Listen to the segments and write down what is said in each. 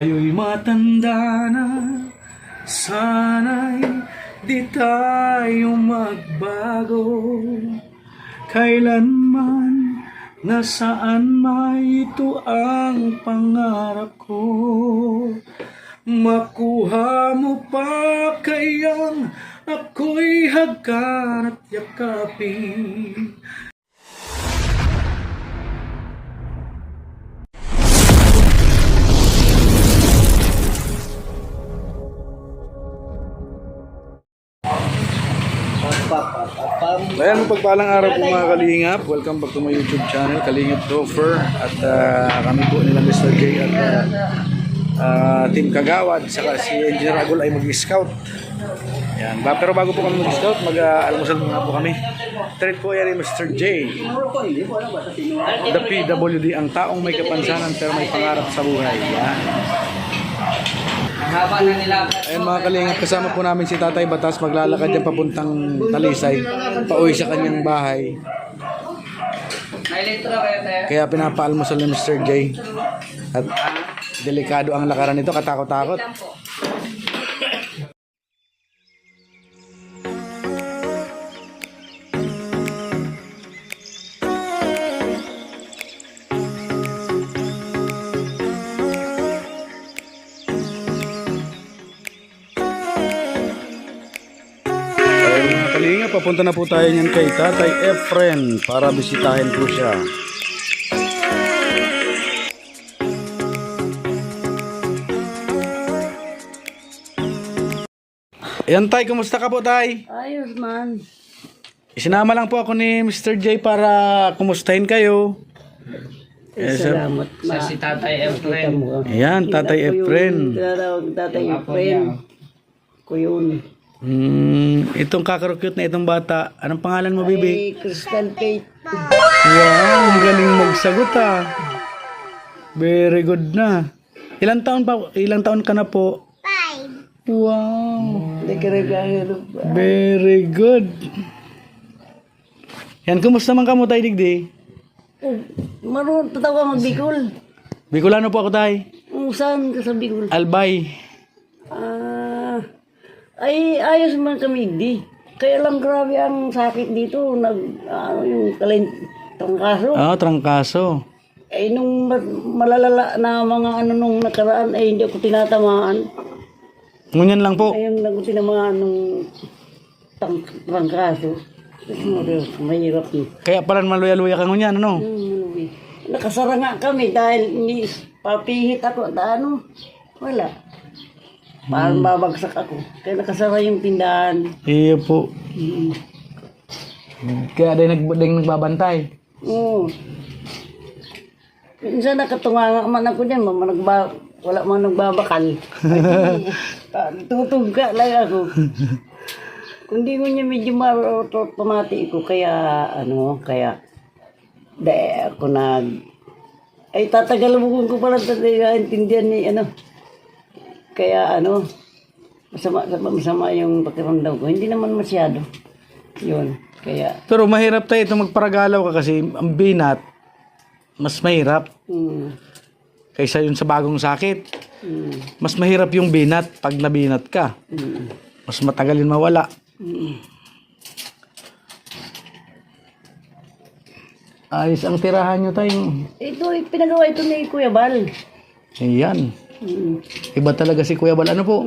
Tayo'y matanda na, sana'y di tayo magbago. Kailanman, nasaan may ito ang pangarap ko. Makuha mo pa kayang ako'y hagkan at yakapin. Ayan, pagpalang araw po mga Kalingap. Welcome back to my YouTube channel, Kalingap Topher. At kami po nila Mr. J at Team Kagawad. Saka si Engineer Agol ay mag-scout. Ayan. Pero bago po kami mag-scout, mag-almusal muna po kami. Treat po yan ni Mr. J. The PWD, ang taong may kapansanan pero may pangarap sa buhay. Ayan. Ayun mga Kalingap, kasama po namin si Tatay Batas, maglalakad yan papuntang Talisay, pauwi sa kanyang bahay. Kaya pinapaalmusal ni Mr. J. At delikado ang lakaran nito, katakot-takot. Kalinga, papunta na po tayo niyan kay Tatay Efren para bisitahin po siya. Ayan Tay, kumusta ka po Tay? Ayos man. Isinama lang po ako ni Mr. J para kumustahin kayo. Salamat ma. Si Tatay Efren. Ayan, Tatay Efren. Tatay Efren. Kuyon. Itong kakarokyut na itong bata, anong pangalan mo, Bibi? Ay, Crystal Kate. Wow, ang galing magsagot ah. Very good na. Ilang taon ka na po? 5. Wow. Very good. Yan, kumusta man ka mo, Tay Digdi? Marunong tatawa mag-Bicol. Bicolano po ako, Tay. Saan ka sa Bicol? Albay. Ay, ayos man kami, di. Kaya lang grabe ang sakit dito. Yung trangkaso. Trangkaso. Ay, nung malalala na mga nung nakaraan, ay hindi ako tinatamaan. Ngunyan lang po. Ay, yung tinamaan nung trangkaso. Mahirap yun. Kaya pala maluya-luya ka ngunyan, ano? Nakasara nga kami dahil papihit ako. Wala. Parang babagsak ako. Kaya nakasara yung tindahan. Iya po. Kaya din nagbabantay. Oo. Minsan nakatunga man ako dyan. Wala man nagbabakal. Tutugka lang ako. Kundi mo niya medyo pamati ko. Kaya dahil ako ay tatagalubukan ko pala intindihan ni Kaya masama yung pakiramdam ko. Hindi naman masyado. Yun. Kaya. Pero mahirap tayo ito magparagalaw ka kasi ang binat, mas mahirap. Kaysa yun sa bagong sakit. Mas mahirap yung binat pag nabinat ka. Mas matagal yun mawala. Ayos ang tirahan nyo tayo. Pinagawa ito ni Kuya Bal. Ayan. Iba talaga si Kuya Bal. Ano po?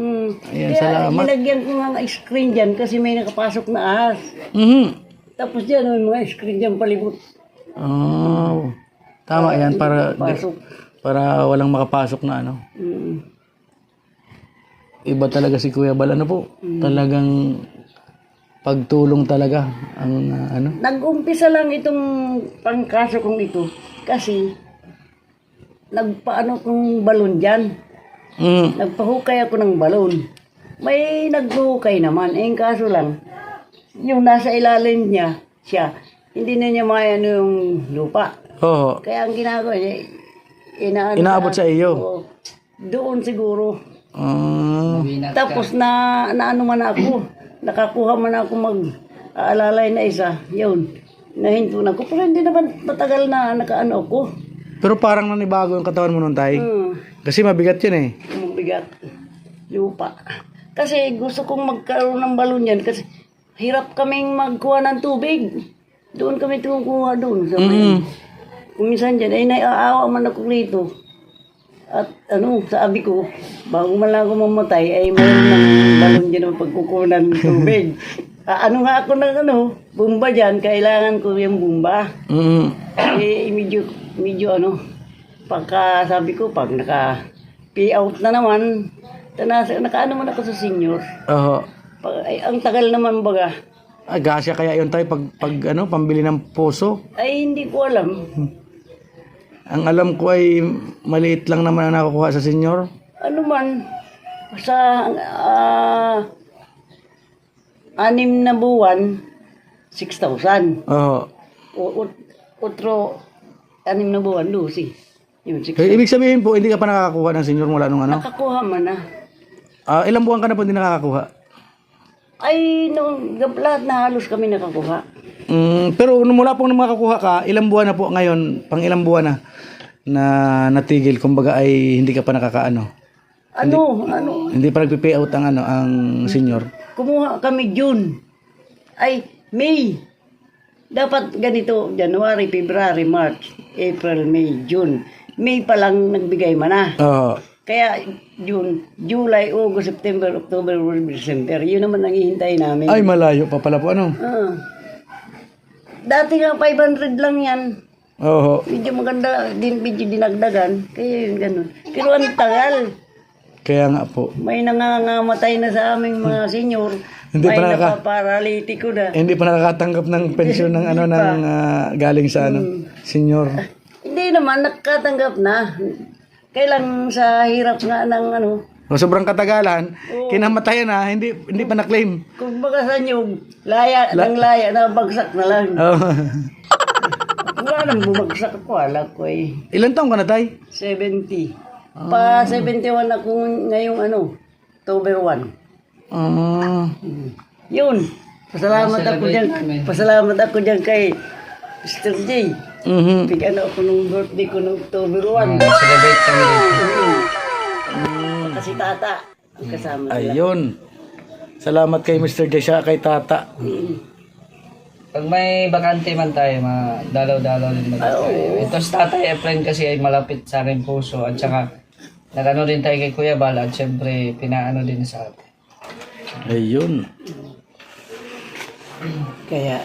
Ayan, Kaya salamat. nilagyan ko nga ng screen dyan kasi may nakapasok na ahas. Tapos dyan may mga screen dyan palibot. Oh. Tama yan para walang makapasok na ano. Iba talaga si Kuya Bal. Ano po? Talagang pagtulong talaga ang Nag-umpisa lang itong pangkaso kong ito kasi nagpaano kong balon dyan. Nagpahukay ako ng balon. May naghuhukay naman. Eh, kaso lang, yung nasa ilalim niya, siya, hindi na niya mayano yung lupa. Oo. Kaya ang ginagawa niya, inaabot sa iyo. Doon siguro. Tapos naano man ako, nakakuha man ako mag-aalalay na isa. Yun, nahinto na ako. Pero hindi naman matagal na nakaano ako. Pero parang nanibago yung katawan mo nun, Tay. Kasi mabigat yun eh. Mabigat. Lupa. Kasi gusto kong magkaroon ng balon yan kasi hirap kaming magkuha ng tubig. Doon kami tumukuha doon sa may. Kung minsan dyan, ay naiaawa man ako rito. At sabi ko, bago man lang ako mamatay, ay mayroon ng balon dyan ng pagkukunan ng tubig. Nga ako ng bumba dyan, kailangan ko yung bumba. Eh, medyo pagka sabi ko, pag naka-pay out na naman, nakaano man ako sa senior. Oo. Ay, ang tagal naman baga. Gasya kaya yun tayo pag pambili ng puso. Ay, hindi ko alam. Ang alam ko ay maliit lang naman ang nakukuha sa senior. Ano man, sa 6 na buwan, 6,000. Oo. Otro, 6 na buwan, Lucy. Yun, 6,000. Ibig sabihin po, hindi ka pa nakakakuha ng senior mula nung ano? Nakakuha man na. Ilang buwan ka na po hindi nakakakuha? Ay, lahat na halos kami nakakuha. Pero nung mula pong makakuha ka, ilang buwan na po ngayon, pang ilang buwan na natigil, kumbaga ay hindi ka pa nakakaano? Hindi pa nagpi-pay out ang senior? Kumuha kami June. Ay, May. Dapat ganito, January, February, March, April, May, June. May pa lang nagbigay man na. Oo. Kaya June, July, August, September, October, November, December. Yun naman ang hihintay namin. Ay, malayo pa pala po, ano? Dati nga 500 lang yan. Oo. Medyo maganda, medyo dinagdagan. Kaya yun, ganun. Pero ang tagal. Kaya nga po. May nangangamatay na sa aming mga senior. Hindi may pa napaparalitiko na. Hindi pa nakakatanggap ng pensyon ng galing sa senior. Hindi naman, nakatanggap na. Kailang sa hirap nga ng Sobrang katagalan, kinamatayan na, hindi pa na-claim. Kung baga sa nyug, laya, na bagsak na lang. Wala nang bumagsak ko, alam ko eh. Ilan taong ka na, tay? 70. Pa 71 ako ngayong October 1. Yun. Pasalamat ako dyan kay Mr. J. Bigyan ako nung birthday ko nung October 1. Celebrate kami dito. Kasi tata ang kasama sila. Ayun. Salamat kay Mr. J siya kay tata. Pag may bakante man tayo, dalaw-dalaw din tayo. Ito sa Tatay Efren kasi ay malapit sa aking puso at saka nagano din tayo kay Kuya Bal at syempre pinaano din sa atin. Ayun. Kaya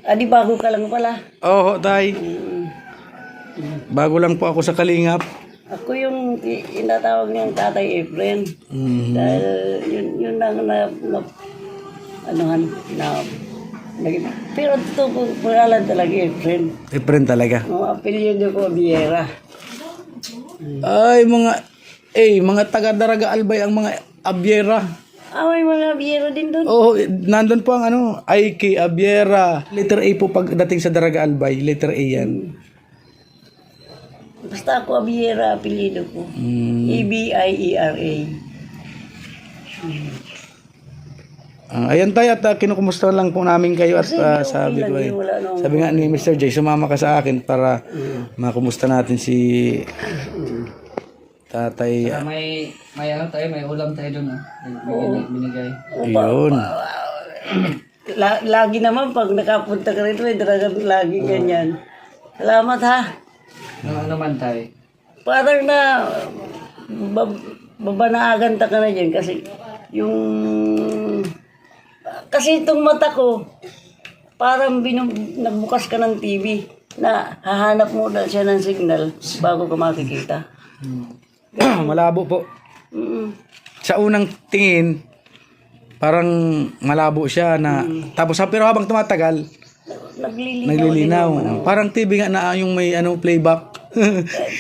Adi, bago ka lang pala. Oo, tay. Bago lang po ako sa Kalingap. Ako yung inatawag niyang Tatay Efren. Dahil yun lang pero ito po, pangalan talaga Efren. Efren talaga. Ang apelyido ko, Viera. Ay, mga taga-Daraga Albay ang mga Abiera. May mga Viera din doon. Oo, nandun po ang Aiki, Abiera. Letter A po pagdating sa Daraga Albay. Letter A yan. Basta ako Viera, apelyido ko. A-B-I-E-R-A. Ayan tayo at kinukumusta lang po namin kayo at sabi ko sabi nga ni Mr. J, sumama ka sa akin para makumusta natin si tatay. May ulam tayo doon binigay. Yun. Lagi naman pag nakapunta ka rito, lagi ganyan. Salamat ha. Ano man tayo? Parang babanaagan ka na dyan kasi kasi itong mata ko parang nagbukas ka ng TV na hahanap mo na siya ng signal bago ka makikita. Malabo po. Sa unang tingin parang malabo siya na tapos pero habang tumatagal naglilinaw. Parang TV nga na yung may playback.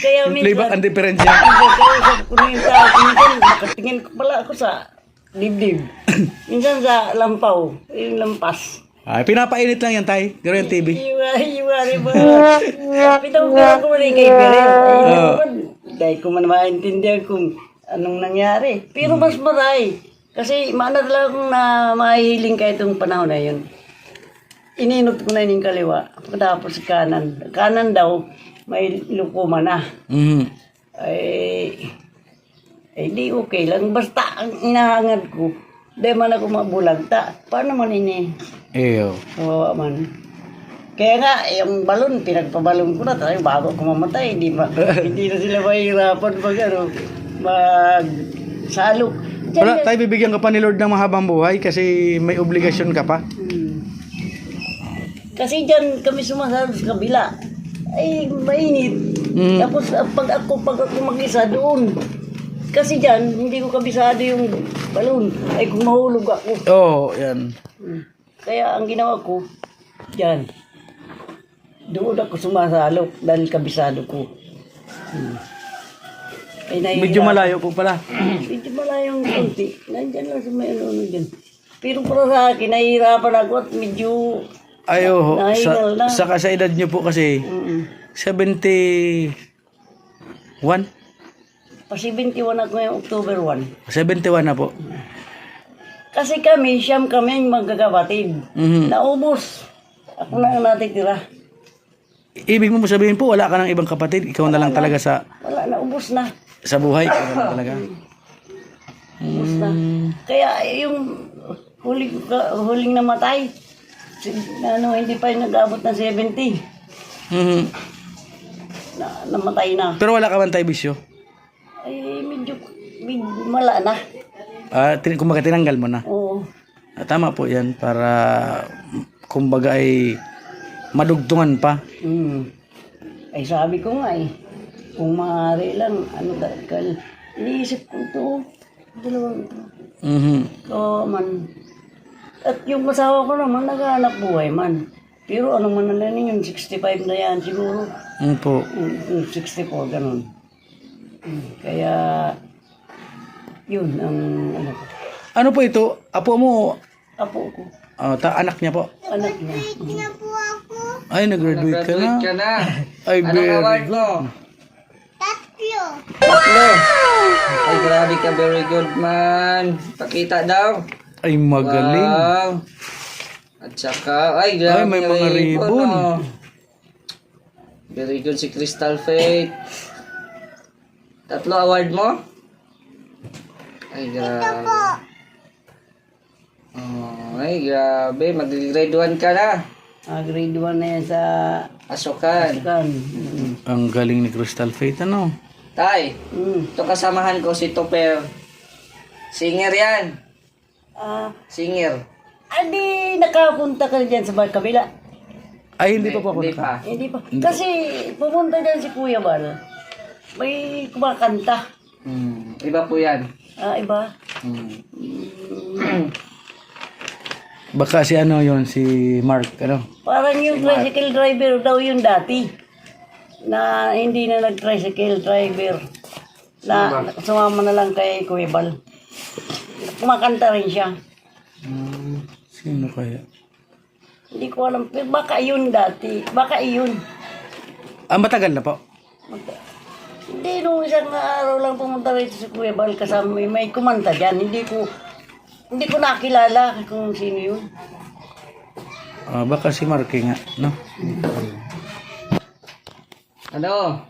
Kaya yung playback ang diferensya. Kausap ko na yung tao. Minsan, nakatingin ko pala ako sa dibdib. Minsan sa lampaw, yung lampas. Ay, pinapainit lang yan, tay. Gano'n yung TV. Iwari ba? Pitawag ko rin kay Perel. Dahil ko man maintindihan kung anong nangyari. Pero mas maray. Kasi maana talaga kung na mahihiling ka itong panahon na yun. Ininot ko na yung kaliwa. Tapos kanan. Kanan daw, may lukuma na. Mhm. Di okay lang. Basta ang inaangad ko, di man ako mabulagta. Paano man ini? Eyo. Kawawa man. Kaya nga, yung balon, pinagpabalon ko na tayo bago ako mamatay. Hindi na sila mahirapan pag magsalok. Wala, tayo bibigyan ka pa ni Lord ng mahabang buhay kasi may obligasyon ka pa. Kasi dyan kami sumasalo sa kabila. Ay, mainit. Tapos pag ako mag-isa doon. Kasi dyan, hindi ko kabisado yung balon. Ay, kung mahulog ako. Oo, yan. Kaya ang ginawa ko, dyan. Doon ako sumasalo dahil kabisado ko. Ay, Medyo malayo po pala. Medyo malayong konti. Nandyan lang sa may ano dyan. Pero para sa akin, nahihirapan ako at medyo Ayo, nahingal na. saka sa edad nyo po kasi 71. Pa-71 ako ngayong October 1. 71 na po. Kasi kami, siyam kami yung magkakapatid. Mhm. Naubos. Ako na ang natitira. Ibig mo sabihin po, wala ka ng ibang kapatid. Ikaw na lang talaga sa Wala, naubos na. buhay. Ikaw na lang talaga. Ubos na. Kaya yung huling namatay, hindi pa yung nag-abot ng 70. Mhm. Namatay na. Pero wala ka man tayo bisyo. Ay, medyo mala na. Kumbaga tinanggal mo na. Oo. Tama po yan para kumbaga ay madugtungan pa. Ay, sabi ko nga kung maaari lang, iniisip ko ito, dalawang ito. Mhm. Oo man. At yung asawa ko naman, nag-aanap buhay man. Pero ano man na lang yun, 65 na yan siguro. Po. 64, ganun. Kaya, yun ang ano ko. Ano po ito? Apo mo? Apo ko, Anak niya po. anak niya. Ay, nag-graduate ka na. Graduate ka na. Ay, Anong very award good. mo? Tatlo. Ay, grabe ka. Very good, man. Pakita daw. Ay, magaling. Wow. At saka, ay, grabe. Ay, may mga ribbon. oh. Very good si Crystal Faith. Tatlo award mo? Ay, grabe. Oh, ay, grabe. Mag-grade 1 ka na. Grade 1 na yan sa Asukan. kan. Ang galing ni Crystal Faith, ano? Tay, ito kasamahan ko si Topper. Singer yan. Singer. Adi, nakapunta ka dyan sa kabila. Ay, hindi pa po ako Hindi pa. Hindi pa. Kasi pumunta dyan si Kuya Bal. May kumakanta. Iba po yan. Iba. Baka si ano yon si Mark, ano? Parang yung tricycle driver daw yun dati. Na hindi na nag-tricycle driver. Na sumama na lang kay Kuya Bal. Kumakanta rin siya. Sino kaya? Hindi ko alam. Pero baka yun dati. Baka yun. Matagal na po. Hindi, nung isang araw lang pumunta rito si Kuya Bal kasama may kumanta dyan. Hindi ko nakilala kung sino yun. Baka si Mark nga, no? Ano?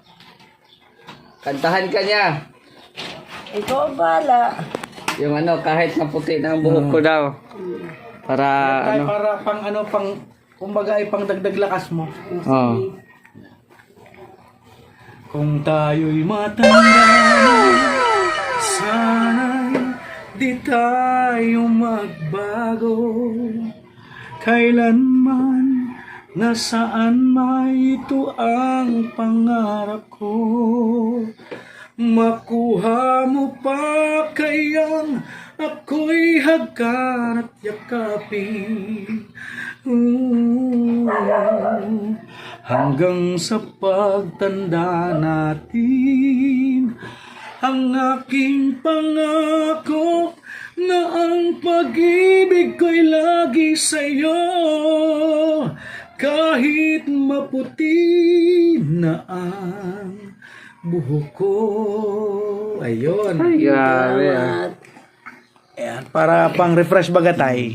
Kantahan ka niya. Ikaw ang bahala. Yung ano, kahit maputi na ang buhok ko daw. Para ano. Para pang kumbaga ay pang dagdag lakas mo. Oh. Kung tayo'y matanda, sana'y di tayo magbago. Kailanman, nasaan may ito ang pangarap ko. Makuha mo pa kayang ako'y hagkan at yakapin. Hanggang sa pagtanda natin, ang aking pangako na ang pag-ibig ko'y lagi sa'yo. Kahit maputi na ang buhok ko. Ayun. Ay, grabe. Ayan, para pang refresh bagatay.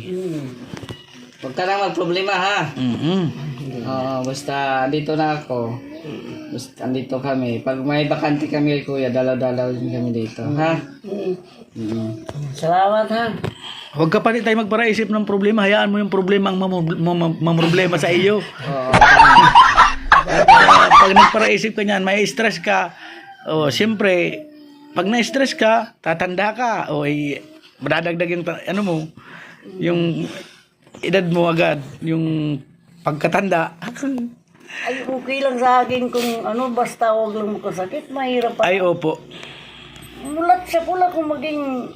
Huwag ka lang magproblema ha. Oo, basta dito na ako. Basta andito kami. Pag may bakante kami kay kuya, dalaw-dalaw din kami dito. Ha? Salamat ha. Huwag ka pa rin tayo magparaisip ng problema. Hayaan mo yung problema ang mamroblema sa iyo. Oo. Pag nagparaisip ka niyan, may stress ka. O, siyempre, pag na-stress ka, tatanda ka. O, madadagdag yung, ano mo, yung edad mo agad. Yung pagkatanda. Ay, okay lang sa akin kung ano, basta huwag lang makasakit, mahirap pa. Ay, opo. Mulat sa pula kung maging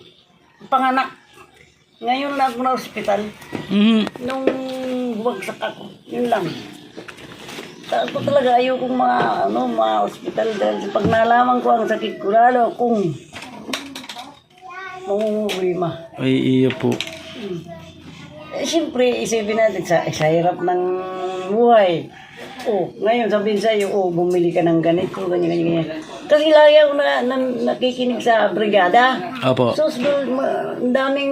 panganak. Ngayon na ako na ospital. Nung bumagsak ako, yun lang. Ako talaga ayaw kong mga ospital dahil pag nalaman ko ang sakit ko, lalo kung mamumulima. Ay, iyo po. Siyempre, isipin natin sa hirap ng buhay. Ngayon sabihin sa'yo, bumili ka ng ganito, ganyan. Kasi lagi ako nakikinig sa brigada. Opo. So, ang daming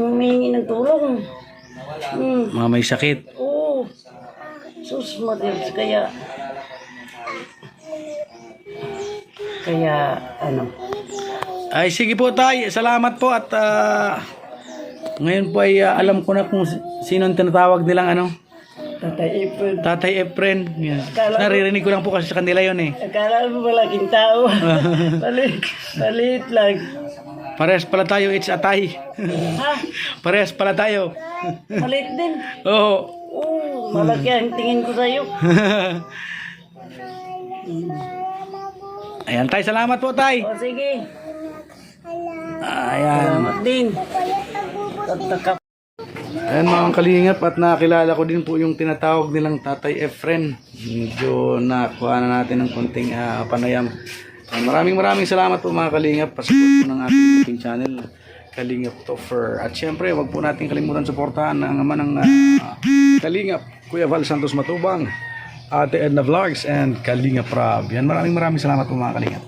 humingi ng tulong. Mga may sakit. Oo. Sus, Matthias, kaya ano. Ay, sige po tay. Salamat po at ngayon po ay alam ko na kung sino ang tinatawag nilang ano. Tatay Ipon. Tatay Efren. Yes. Kala ko- Naririnig ko lang po kasi sa kanila yun eh. Akala mo malaking tao. Maliit lang. Parehas pala tayo, it's atay. Ha? Parehas pala tayo. Maliit din. Oo. Malaki ang tingin ko sa'yo. Ayan tay, salamat po tay. O sige. Ayan. Salamat din. Tataka. Ayan mga kalingap at nakilala ko din po yung tinatawag nilang Tatay Efren. Medyo nakuha na natin ng konting panayam. Maraming salamat po mga kalingap. Pasupport po ng ating channel Kalingap Topher. At syempre wag po natin kalimutan suportahan ang ama ng Kalingap Kuya Val Santos Matubang, Ate Edna Vlogs and Kalingap Rob. Yan, maraming salamat po mga kalingap.